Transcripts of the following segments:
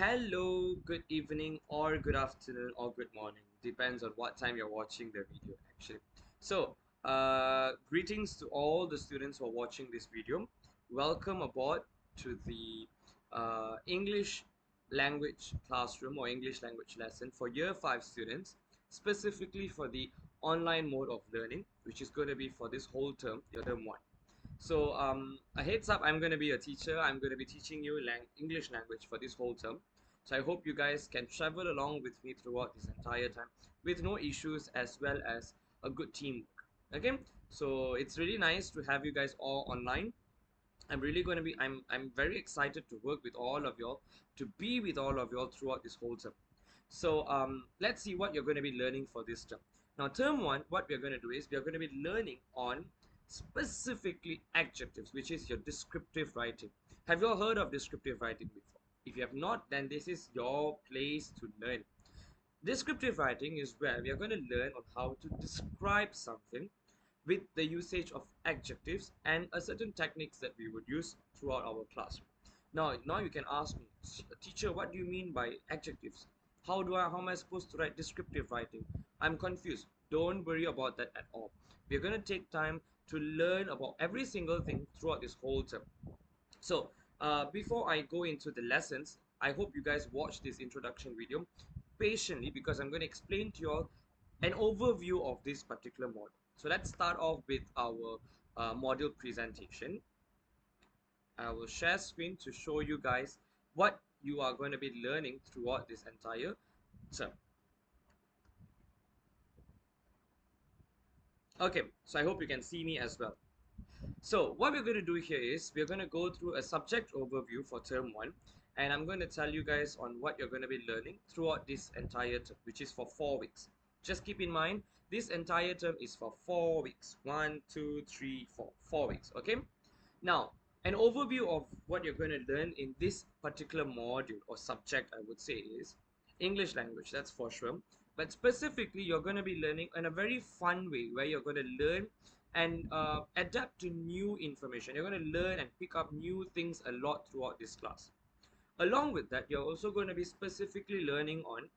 Hello, good evening, or good afternoon, or good morning. Depends on what time you're watching the video, actually. Greetings to all the students who are watching this video. Welcome aboard to the English language classroom or English language lesson for Year 5 students, specifically for the online mode of learning, which is going to be for this whole term, your term 1. A heads up, I'm going to be a teacher. I'm going to be teaching you English language for this whole term. So I hope you guys can travel along with me throughout this entire time with no issues as well as a good teamwork. Okay, so it's really nice to have you guys all online. I'm very excited to work with all of y'all, to be with all of y'all throughout this whole term. Let's see what you're going to be learning for this term. Now, term one, what we're going to do is we're going to be learning on specifically adjectives, which is your descriptive writing. Have you all heard of descriptive writing before? If you have not, then this is your place to learn. Descriptive writing is where we are going to learn on how to describe something with the usage of adjectives and a certain techniques that we would use throughout our classroom. Now you can ask me, teacher, what do you mean by adjectives? How am I supposed to write descriptive writing? I'm confused. Don't worry about that at all. We're going to take time to learn about every single thing throughout this whole term. Before I go into the lessons, I hope you guys watch this introduction video patiently because I'm going to explain to you all an overview of this particular module. So let's start off with our module presentation. I will share screen to show you guys what you are going to be learning throughout this entire term. Okay, so I hope you can see me as well. So what we're going to do here is we're going to go through a subject overview for term 1, and I'm going to tell you guys on what you're going to be learning throughout this entire term, which is for 4 weeks. Just keep in mind, this entire term is for 4 weeks. 1, 2, 3, 4. 4 weeks, okay? Now, an overview of what you're going to learn in this particular module or subject, I would say, is English language, that's for sure. But specifically, you're going to be learning in a very fun way where you're going to learn and adapt to new information. You're going to learn and pick up new things a lot throughout this class. Along with that, you're also going to be specifically learning on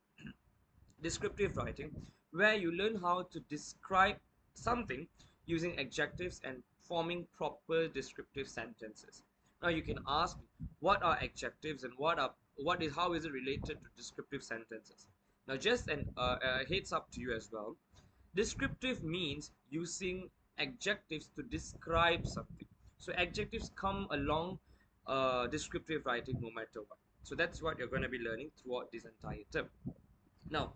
descriptive writing, where you learn how to describe something using adjectives and forming proper descriptive sentences. Now you can ask me, what are adjectives and how is it related to descriptive sentences? Now just a heads up to you as well. Descriptive means using adjectives to describe something. So adjectives come along descriptive writing no matter what. So that's what you're going to be learning throughout this entire term. Now,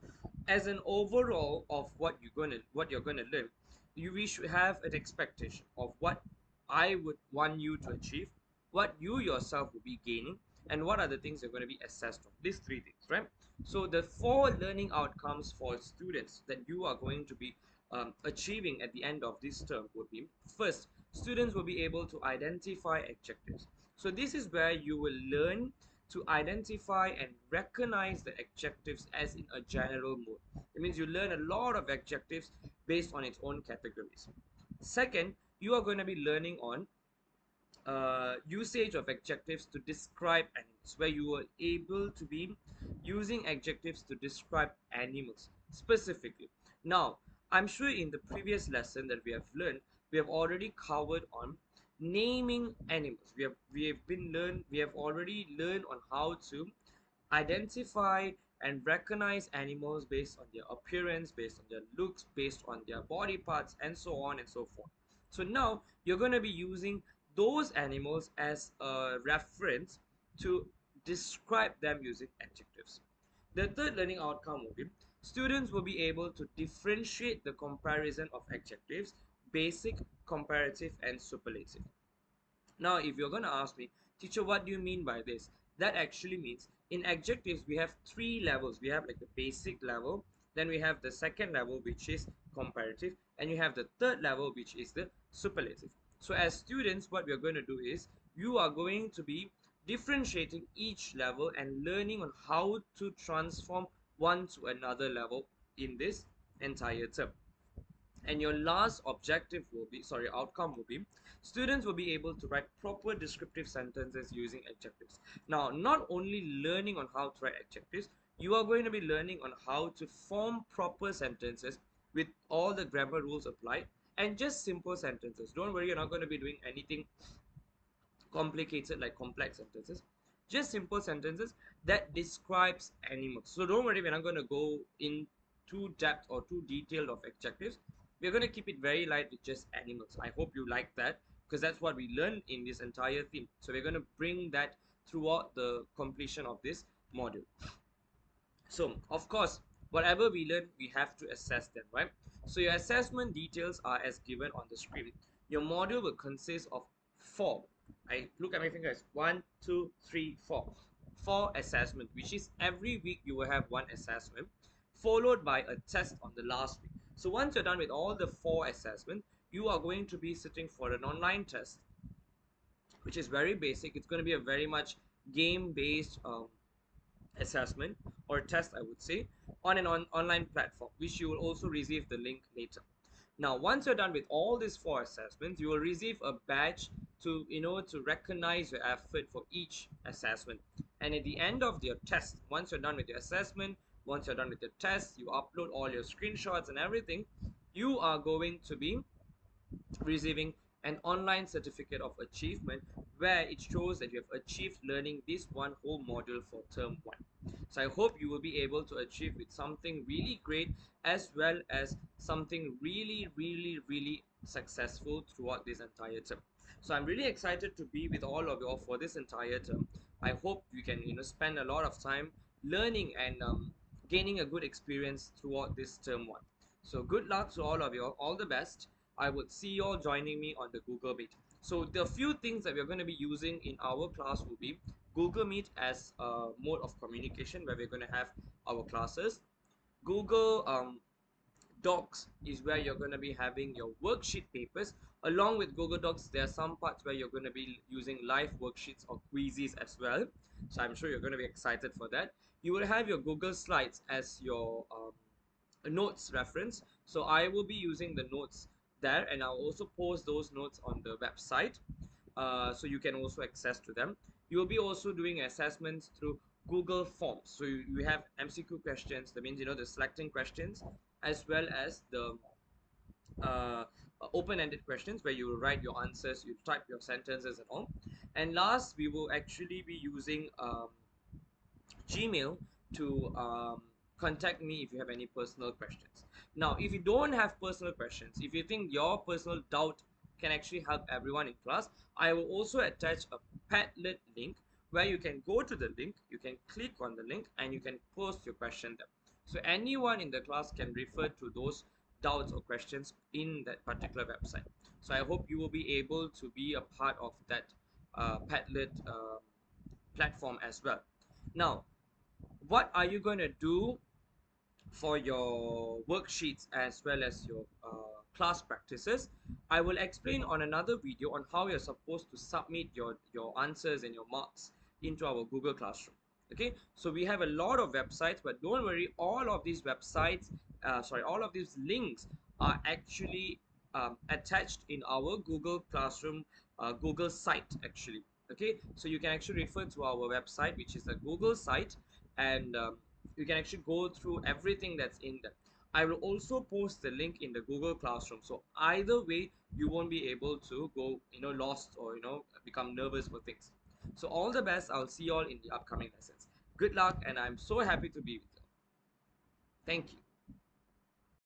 as an overall of what you're gonna learn, we should have an expectation of what I would want you to achieve, what you yourself will be gaining, and what are the things you're going to be assessed on. These three things, right? So the four learning outcomes for students that you are going to be achieving at the end of this term would be: first, students will be able to identify adjectives. So this is where you will learn to identify and recognize the adjectives as in a general mode. It means you learn a lot of adjectives based on its own categories. Second, you are going to be learning on usage of adjectives to describe animals, where you are able to be using adjectives to describe animals specifically. Now, I'm sure in the previous lesson that we have learned, we have already covered on naming animals. We have already learned on how to identify and recognize animals based on their appearance, based on their looks, based on their body parts, and so on and so forth. So now you're going to be using those animals as a reference to describe them using adjectives. The third learning outcome will be students will be able to differentiate the comparison of adjectives: basic, comparative, and superlative. Now, if you're going to ask me, teacher, what do you mean by this? That actually means in adjectives, we have three levels. We have like the basic level, then we have the second level, which is comparative, and you have the third level, which is the superlative. So as students, what we're going to do is you are going to be differentiating each level and learning on how to transform one to another level in this entire term. And your last objective will be, sorry, outcome will be, students will be able to write proper descriptive sentences using adjectives. Now, not only learning on how to write adjectives, you are going to be learning on how to form proper sentences with all the grammar rules applied, and just simple sentences. Don't worry, you're not going to be doing anything complicated like complex sentences, just simple sentences that describes animals. So don't worry, we're not going to go in too depth or too detailed of adjectives. We're going to keep it very light with just animals. I hope you like that, because that's what we learned in this entire theme. So we're going to bring that throughout the completion of this module. So of course, whatever we learn, we have to assess them, right? So your assessment details are as given on the screen. Your module will consist of four. I look at my fingers. 1, 2, 3, 4. Four assessment, which is every week you will have one assessment, followed by a test on the last week. So once you're done with all the four assessments, you are going to be sitting for an online test, which is very basic. It's going to be a very much game-based assessment or test, I would say, on an online platform, which you will also receive the link later. Now, once you're done with all these four assessments, you will receive a badge to, to recognize your effort for each assessment. And at the end of your test, once you're done with your assessment, once you're done with your test, you upload all your screenshots and everything, you are going to be receiving an online certificate of achievement, where it shows that you have achieved learning this one whole module for term 1. So I hope you will be able to achieve with something really great, as well as something really successful throughout this entire term. So I'm really excited to be with all of you all for this entire term. I hope you can spend a lot of time learning and gaining a good experience throughout this term 1. So good luck to all of you all. All the best. I would see you all joining me on the Google Meet. So the few things that we're going to be using in our class will be Google Meet as a mode of communication, where we're going to have our classes. Google Docs is where you're going to be having your worksheet papers. Along with Google Docs, there are some parts where you're going to be using live worksheets or quizzes as well. So I'm sure you're going to be excited for that. You will have your Google Slides as your notes reference. So I will be using the notes there, and I'll also post those notes on the website, so you can also access to them. You will be also doing assessments through Google Forms. So you have MCQ questions, that means the selecting questions, as well as the uh, open-ended questions, where you will write your answers, you type your sentences and all. And last, we will actually be using Gmail to contact me if you have any personal questions. Now, if you don't have personal questions, if you think your personal doubt can actually help everyone in class, I will also attach a Padlet link, where you can go to the link, you can click on the link, and you can post your question there. So anyone in the class can refer to those doubts or questions in that particular website. So I hope you will be able to be a part of that Padlet platform as well. Now, what are you going to do for your worksheets as well as your class practices? I will explain on another video on how you're supposed to submit your answers and your marks into our Google Classroom. Okay, so we have a lot of websites, but don't worry, all of these websites, all of these links are actually attached in our Google Classroom Google site actually. Okay, so you can actually refer to our website, which is a Google site, and you can actually go through everything that's in there. I will also post the link in the Google Classroom, so either way you won't be able to go lost or become nervous for things. So all the best. I'll see you all in the upcoming lessons. Good luck, and I'm so happy to be with you. Thank you.